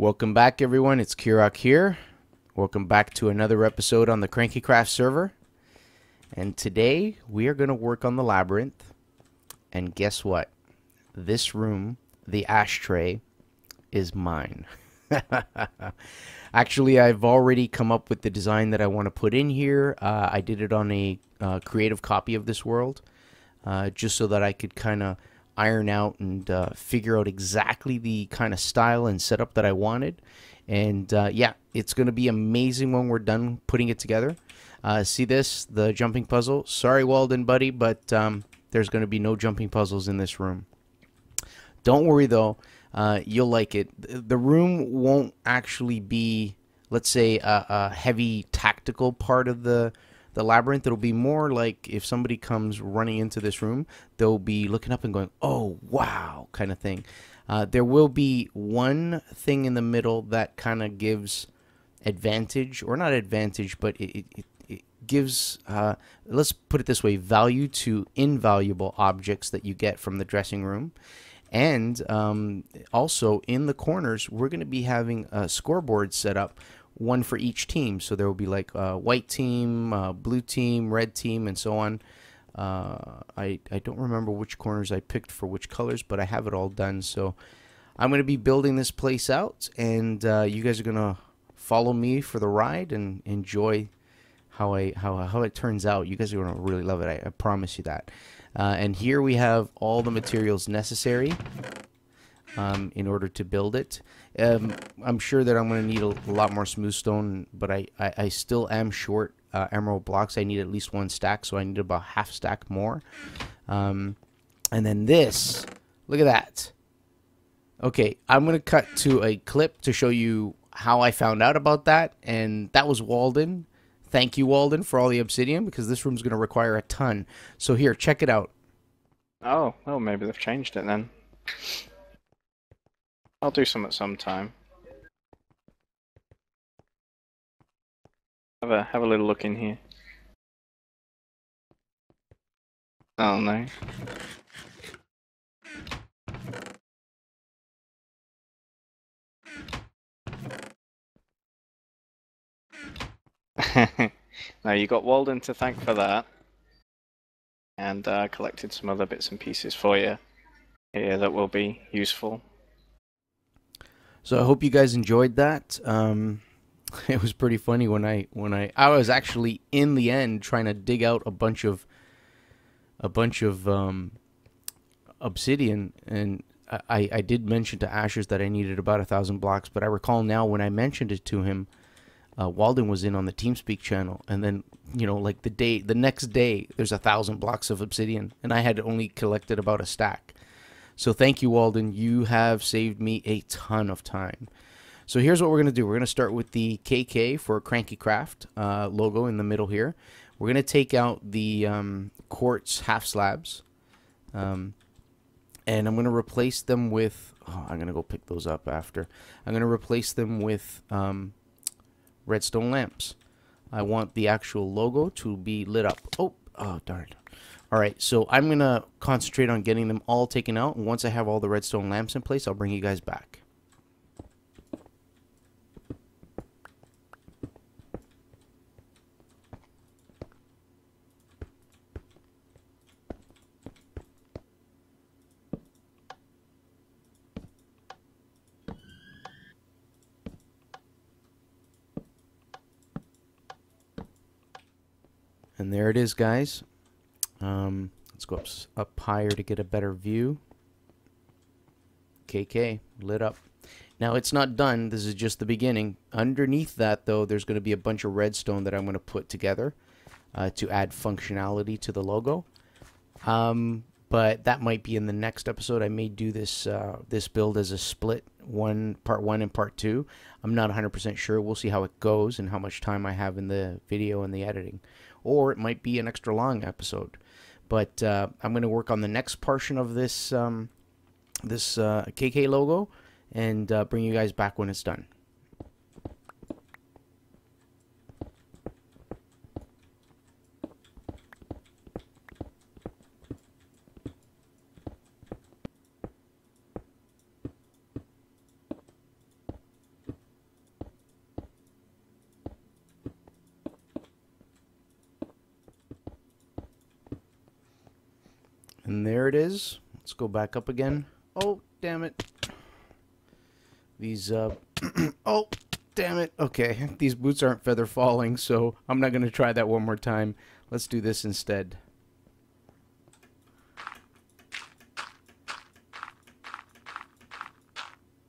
Welcome back, everyone. It's Kirok here. Welcome back to another episode on the KrankyKraft server. And today we are going to work on the Labyrinth. And guess what? This room, the Ashtray, is mine. Actually, I've already come up with the design that I want to put in here. I did it on a creative copy of this world, just so that I could kind of iron out and figure out exactly the kind of style and setup that I wanted. And yeah, it's going to be amazing when we're done putting it together. See this, the jumping puzzle? Sorry, Walden, buddy, but there's going to be no jumping puzzles in this room. Don't worry, though. You'll like it. The room won't actually be, let's say, a heavy tactical part of the labyrinth. It'll be more like if somebody comes running into this room, they'll be looking up and going, oh, wow, kind of thing. There will be one thing in the middle that kind of gives advantage, or not advantage, but it gives, let's put it this way, value to invaluable objects that you get from the dressing room. And also in the corners, we're going to be having a scoreboard set up, one for each team. So there will be like white team, blue team, red team, and so on. I don't remember which corners I picked for which colors, but I have it all done. So I'm going to be building this place out, and you guys are going to follow me for the ride and enjoy how it turns out. You guys are going to really love it. I promise you that. And here we have all the materials necessary in order to build it. I'm sure that I'm going to need a lot more smooth stone, but I still am short emerald blocks. I need at least one stack, so I need about half stack more. And then this, look at that. Okay, I'm going to cut to a clip to show you how I found out about that, and that was Walden. Thank you, Walden, for all the obsidian, because this room's going to require a ton. So here, check it out. Oh, well, maybe they've changed it then. I'll do some at some time. Have a little look in here. Oh no. No, you got Walden to thank for that. And collected some other bits and pieces for you here that will be useful. So I hope you guys enjoyed that. It was pretty funny when I was actually in the end trying to dig out a bunch of obsidian, and I did mention to Ashers that I needed about 1,000 blocks, but I recall now when I mentioned it to him, Walden was in on the TeamSpeak channel, and then, you know, like the next day, there's 1,000 blocks of obsidian, and I had only collected about a stack. So thank you, Walden. You have saved me a ton of time. So here's what we're going to do. We're going to start with the KK for KrankyKraft logo in the middle here. We're going to take out the quartz half slabs, and I'm going to replace them with, oh, I'm going to go pick those up after. I'm going to replace them with redstone lamps. I want the actual logo to be lit up. Oh, darn. All right, so I'm going to concentrate on getting them all taken out, and once I have all the redstone lamps in place, I'll bring you guys back. And there it is, guys. Let's go up higher to get a better view. KK, lit up. Now, it's not done. This is just the beginning. Underneath that, though, there's going to be a bunch of redstone that I'm going to put together to add functionality to the logo. But that might be in the next episode. I may do this this build as a split, part one and part two. I'm not 100% sure. We'll see how it goes and how much time I have in the video and the editing. Or it might be an extra long episode. But I'm going to work on the next portion of this this KK logo and bring you guys back when it's done. And there it is. Let's go back up again. Oh, damn it. These, oh, damn it. Okay, these boots aren't feather falling, so I'm not going to try that one more time. Let's do this instead.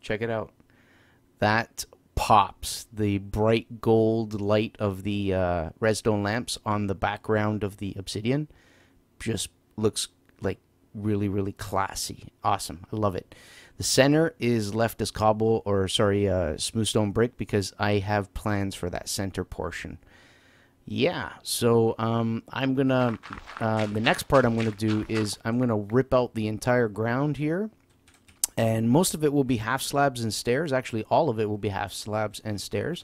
Check it out. That pops. The bright gold light of the redstone lamps on the background of the obsidian just looks like really, really classy. Awesome. I love it. The center is left as cobble, or sorry, smooth stone brick, because I have plans for that center portion. Yeah, so I'm gonna, the next part I'm gonna do is I'm gonna rip out the entire ground here. And most of it will be half slabs and stairs. Actually, all of it will be half slabs and stairs,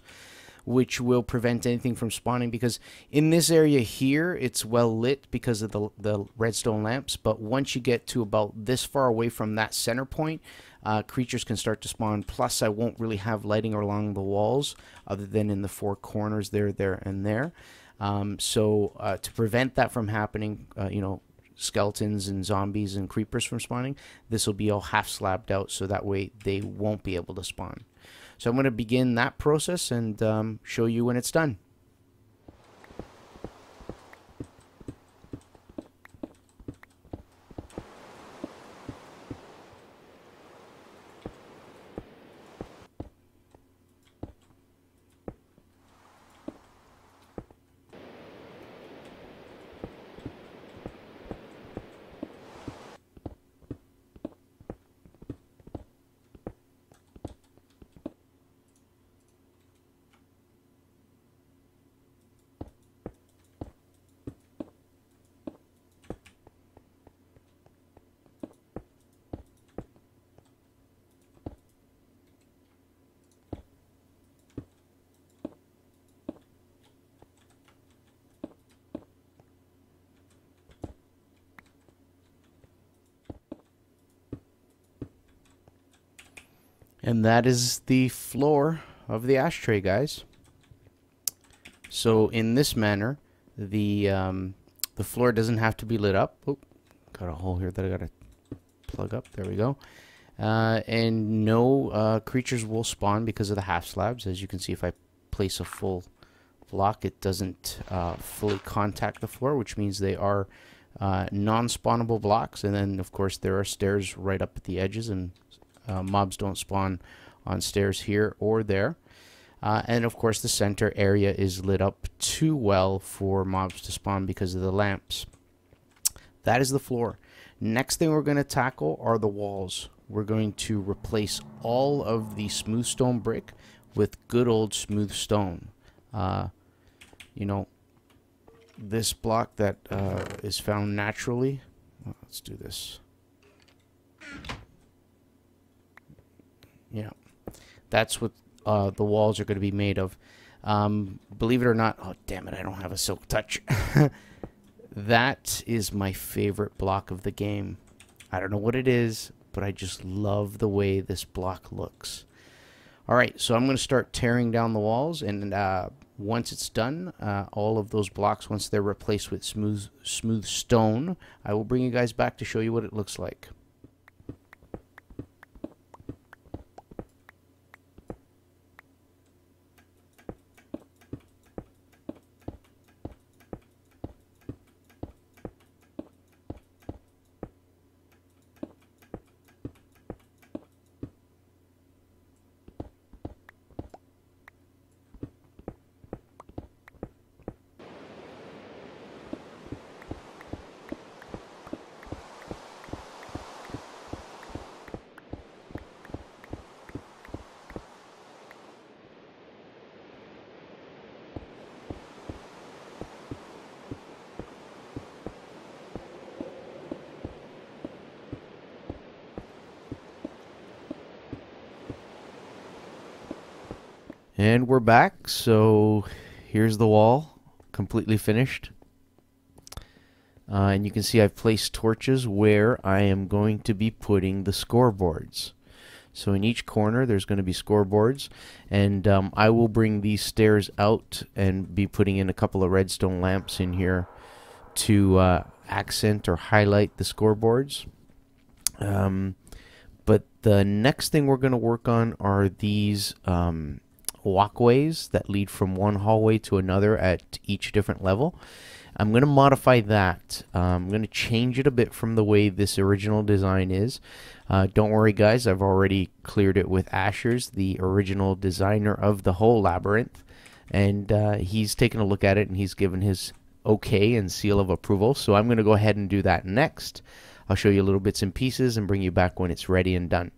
which will prevent anything from spawning, because in this area here, it's well lit because of the redstone lamps. But once you get to about this far away from that center point, creatures can start to spawn. Plus, I won't really have lighting along the walls other than in the four corners there, and there. So to prevent that from happening, you know, skeletons and zombies and creepers from spawning, this will be all half slabbed out, so that way they won't be able to spawn. So I'm going to begin that process and show you when it's done. And that is the floor of the ashtray, guys. So in this manner, the floor doesn't have to be lit up. Oh, got a hole here that I gotta plug up. There we go. And no creatures will spawn because of the half slabs. As you can see, if I place a full block, it doesn't fully contact the floor, which means they are non-spawnable blocks. And then, of course, there are stairs right up at the edges, and mobs don't spawn on stairs here or there. And of course the center area is lit up too well for mobs to spawn because of the lamps. That is the floor. Next thing we're going to tackle are the walls. We're going to replace all of the smooth stone brick with good old smooth stone. You know, this block that is found naturally. Well, let's do this. Yeah, that's what the walls are going to be made of. Believe it or not, oh damn it, I don't have a silk touch. That is my favorite block of the game. I don't know what it is, but I just love the way this block looks. Alright, so I'm going to start tearing down the walls, and once it's done, all of those blocks, once they're replaced with smooth stone, I will bring you guys back to show you what it looks like. And we're back, so here's the wall, completely finished. And you can see I've placed torches where I am going to be putting the scoreboards. So in each corner there's going to be scoreboards, and I will bring these stairs out and be putting in a couple of redstone lamps in here to accent or highlight the scoreboards. But the next thing we're going to work on are these walkways that lead from one hallway to another at each different level. I'm going to modify that. I'm going to change it a bit from the way this original design is. Don't worry, guys. I've already cleared it with Ashers, the original designer of the whole labyrinth. And he's taken a look at it, and he's given his okay and seal of approval. So I'm going to go ahead and do that next. I'll show you little bits and pieces and bring you back when it's ready and done.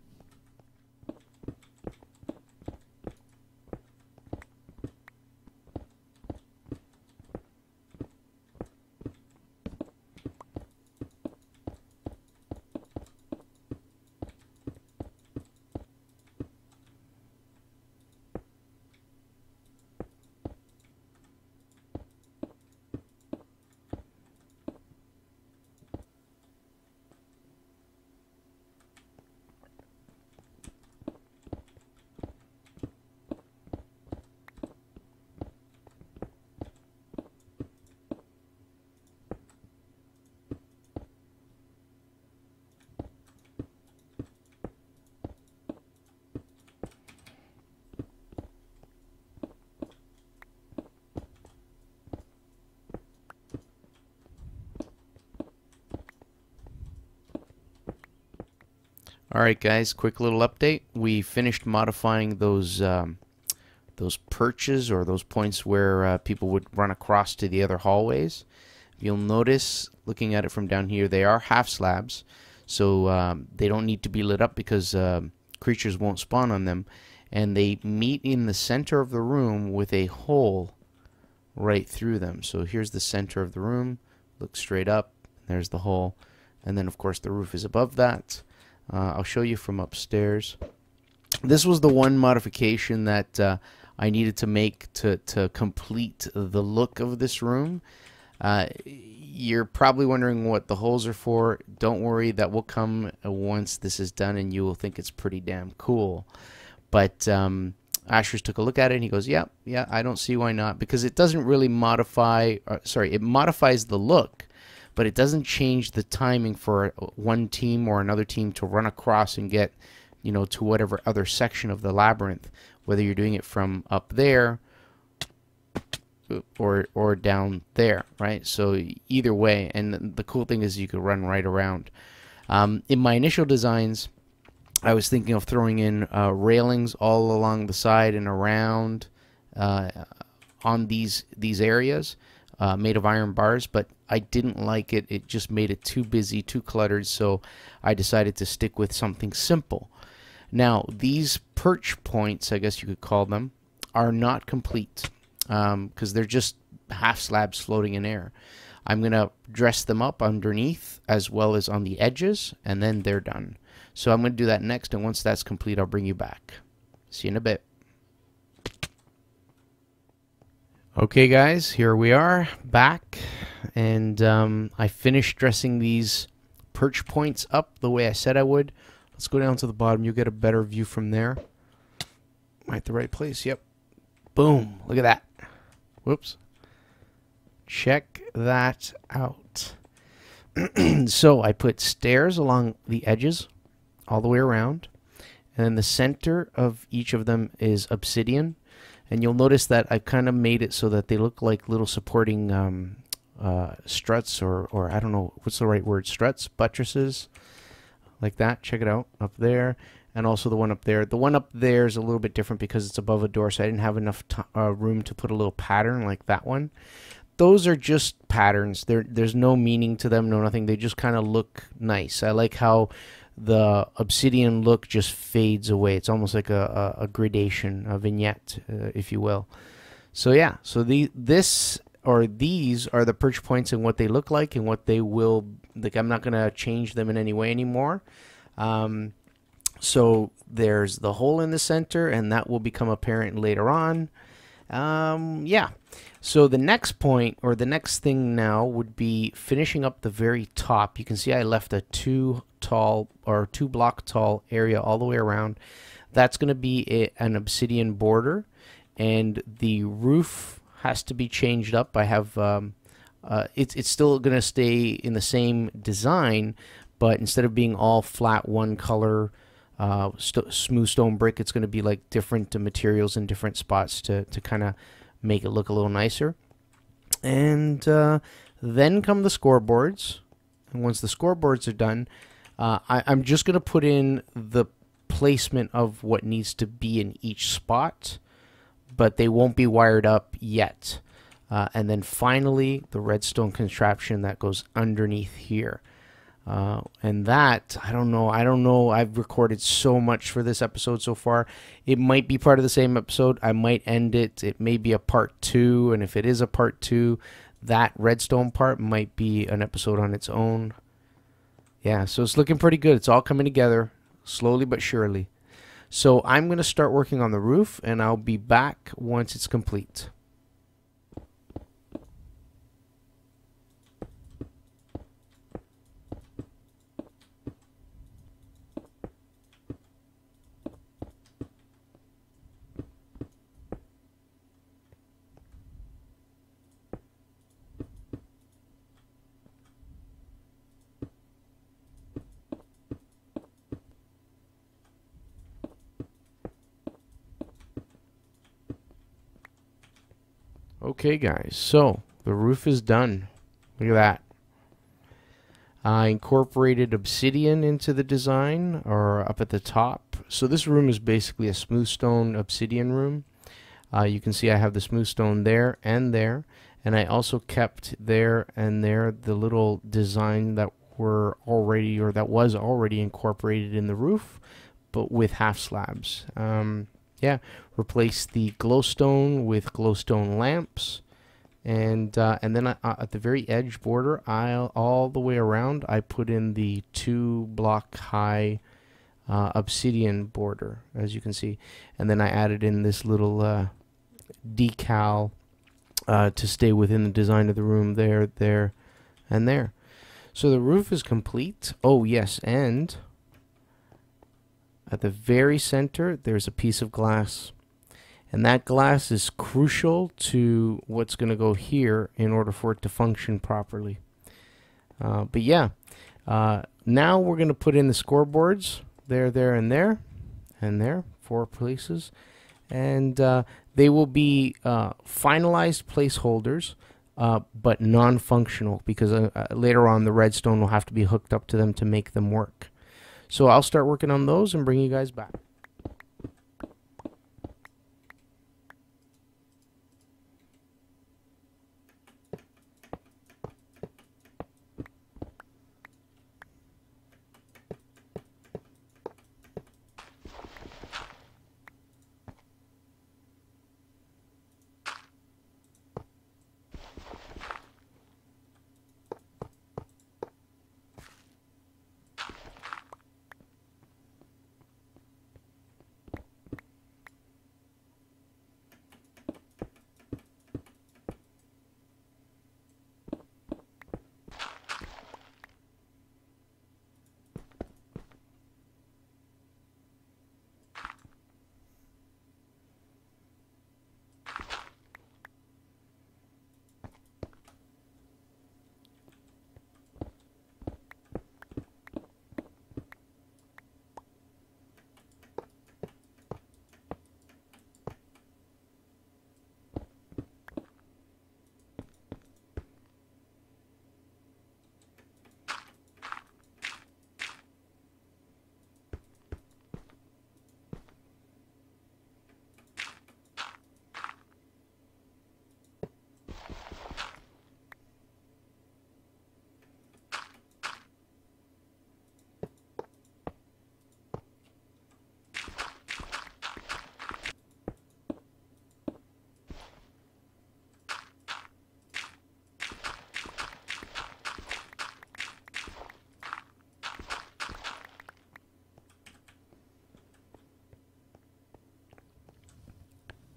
Alright guys, quick little update. We finished modifying those perches, or those points where people would run across to the other hallways. You'll notice, looking at it from down here, they are half slabs, so they don't need to be lit up because creatures won't spawn on them. And they meet in the center of the room with a hole right through them. So here's the center of the room. Look straight up. There's the hole. And then, of course, the roof is above that. I'll show you from upstairs. This was the one modification that I needed to make to complete the look of this room. You're probably wondering what the holes are for. Don't worry, that will come once this is done, and you will think it's pretty damn cool. But Ashers took a look at it, and he goes, yeah, I don't see why not, because it doesn't really modify, it modifies the look, but it doesn't change the timing for one team or another team to run across and get, you know, to whatever other section of the labyrinth, whether you're doing it from up there or down there, right? So either way, and the cool thing is you could run right around. In my initial designs, I was thinking of throwing in railings all along the side and around on these areas, made of iron bars, but I didn't like it. It just made it too busy, too cluttered, so I decided to stick with something simple. Now, these perch points, I guess you could call them, are not complete because they're just half slabs floating in air. I'm going to dress them up underneath as well as on the edges, and then they're done. So I'm going to do that next, and once that's complete, I'll bring you back. See you in a bit. Okay guys, here we are back, and I finished dressing these perch points up the way I said I would. Let's go down to the bottom. You'll get a better view from there. Am I at the right place? Yep. Boom. Look at that. Whoops. Check that out. So I put stairs along the edges all the way around, and then the center of each of them is obsidian. And you'll notice that I kind of made it so that they look like little supporting struts, or I don't know, what's the right word? Struts? Buttresses? Like that. Check it out. Up there. And also the one up there. The one up there is a little bit different because it's above a door, so I didn't have enough room to put a little pattern like that one. Those are just patterns. There's no meaning to them, no nothing. They just kind of look nice. I like how the obsidian look just fades away. It's almost like a gradation, a vignette, if you will. So yeah, so these are the perch points and what they look like and what they will, like, I'm not going to change them in any way anymore. So there's the hole in the center, and that will become apparent later on. Yeah. So the next point, or the next thing now, would be finishing up the very top. You can see I left a 2 block tall area all the way around. That's going to be an obsidian border, and the roof has to be changed up. I have it's still going to stay in the same design, but instead of being all flat one color smooth stone brick, it's going to be like different materials in different spots to kind of make it look a little nicer. And then come the scoreboards. And once the scoreboards are done, I'm just going to put in the placement of what needs to be in each spot, but they won't be wired up yet. And then finally, the redstone contraption that goes underneath here. And that, I don't know. I've recorded so much for this episode so far. It might be part of the same episode. I might end it. It may be a part 2. And if it is a part 2, that redstone part might be an episode on its own. Yeah, so it's looking pretty good. It's all coming together slowly but surely. So I'm going to start working on the roof, and I'll be back once it's complete. Okay, guys, so the roof is done. Look at that. I incorporated obsidian into the design, or up at the top. So this room is basically a smooth stone obsidian room. You can see I have the smooth stone there, and I also kept there and there the little design that were already, or that was already incorporated in the roof, but with half slabs. Yeah, replace the glowstone with glowstone lamps, and then at the very edge border, all the way around, I put in the 2-block high obsidian border, as you can see, and then I added in this little decal to stay within the design of the room there, and there. So the roof is complete. Oh yes, and at the very center, there's a piece of glass. And that glass is crucial to what's going to go here in order for it to function properly. But yeah, now we're going to put in the scoreboards. There, and there, and there. 4 places. And they will be finalized placeholders, but non-functional, because later on the redstone will have to be hooked up to them to make them work. So I'll start working on those and bring you guys back.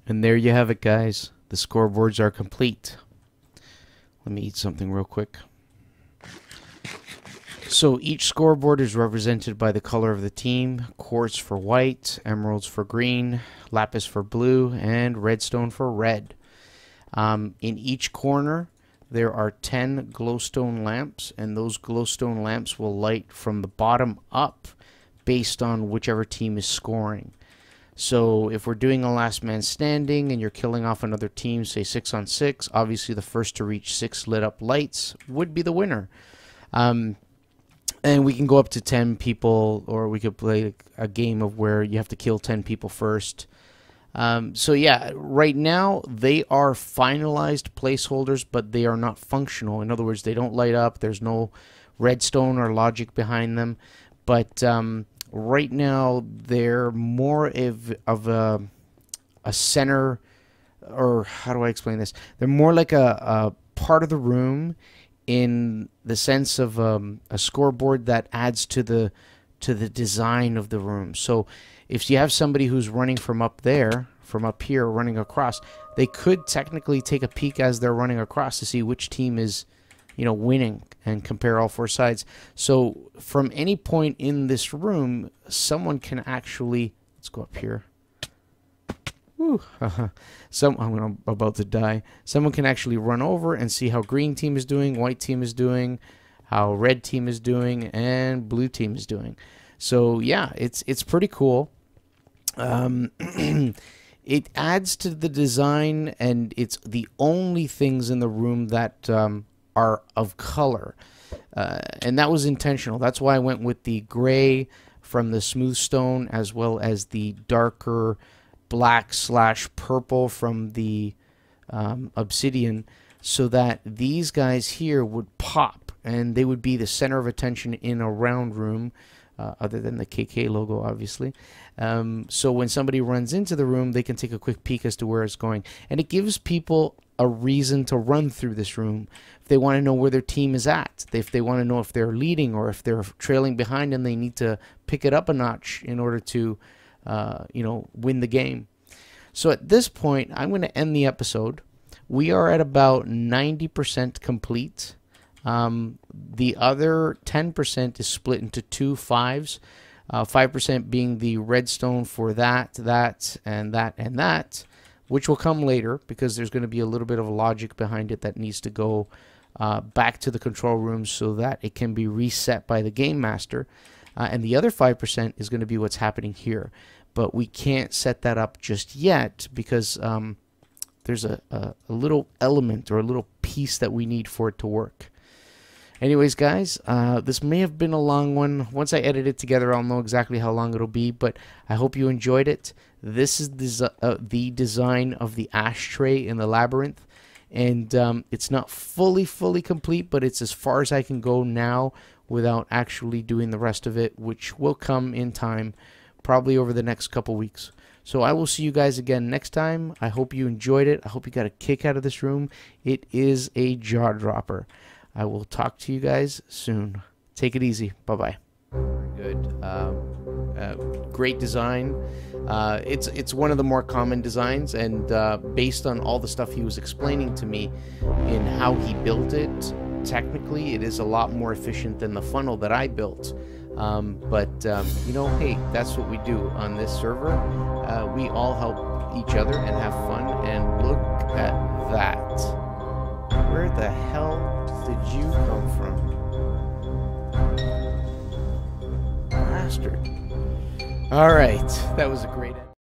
And there you have it, guys. The scoreboards are complete. Let me eat something real quick. So each scoreboard is represented by the color of the team: quartz for white, emeralds for green, lapis for blue, and redstone for red. In each corner, there are 10 glowstone lamps, and those glowstone lamps will light from the bottom up based on whichever team is scoring. So if we're doing a last man standing and you're killing off another team, say 6 on 6, obviously the first to reach 6 lit up lights would be the winner. And we can go up to 10 people, or we could play a game of where you have to kill 10 people first. So yeah, right now they are finalized placeholders, but they are not functional. In other words, they don't light up. There's no redstone or logic behind them. But right now they're more of a center, or how do I explain this? They're more like a part of the room in the sense of a scoreboard that adds to the design of the room. So if you have somebody who's running from up there, from up here, running across, they could technically take a peek as they're running across to see which team is, you know, winning, and compare all 4 sides. So from any point in this room, someone can actually, let's go up here. Woo. I'm about to die. Someone can actually run over and see how green team is doing, white team is doing, how red team is doing, and blue team is doing. So yeah, it's pretty cool. It adds to the design, and it's the only things in the room that are of color, and that was intentional. That's why I went with the gray from the smooth stone, as well as the darker black / purple from the obsidian, so that these guys here would pop, and they would be the center of attention in a round room, other than the KK logo, obviously. So when somebody runs into the room, they can take a quick peek as to where it's going, and it gives people a reason to run through this room. If they want to know where their team is at, if they want to know if they're leading or if they're trailing behind and they need to pick it up a notch in order to you know, win the game. So at this point, I'm going to end the episode. We are at about 90% complete. The other 10% is split into 2 5s. 5% being the redstone for that, and that, which will come later because there's going to be a little bit of logic behind it that needs to go back to the control room so that it can be reset by the game master. And the other 5% is going to be what's happening here. But we can't set that up just yet because there's a little element or a little piece that we need for it to work. Anyways, guys, this may have been a long one. Once I edit it together, I'll know exactly how long it'll be, but I hope you enjoyed it. This is the design of the ashtray in the labyrinth, and it's not fully complete, but it's as far as I can go now without actually doing the rest of it, which will come in time, probably over the next couple weeks. So I will see you guys again next time. I hope you enjoyed it. I hope you got a kick out of this room. It is a jaw dropper. I will talk to you guys soon. Take it easy. Bye-bye. Good. Great design. It's one of the more common designs, and based on all the stuff he was explaining to me in how he built it, technically it is a lot more efficient than the funnel that I built. But you know, hey, that's what we do on this server. We all help each other and have fun, and look at that. Where the hell did you come from? Bastard. Alright, that was a great end.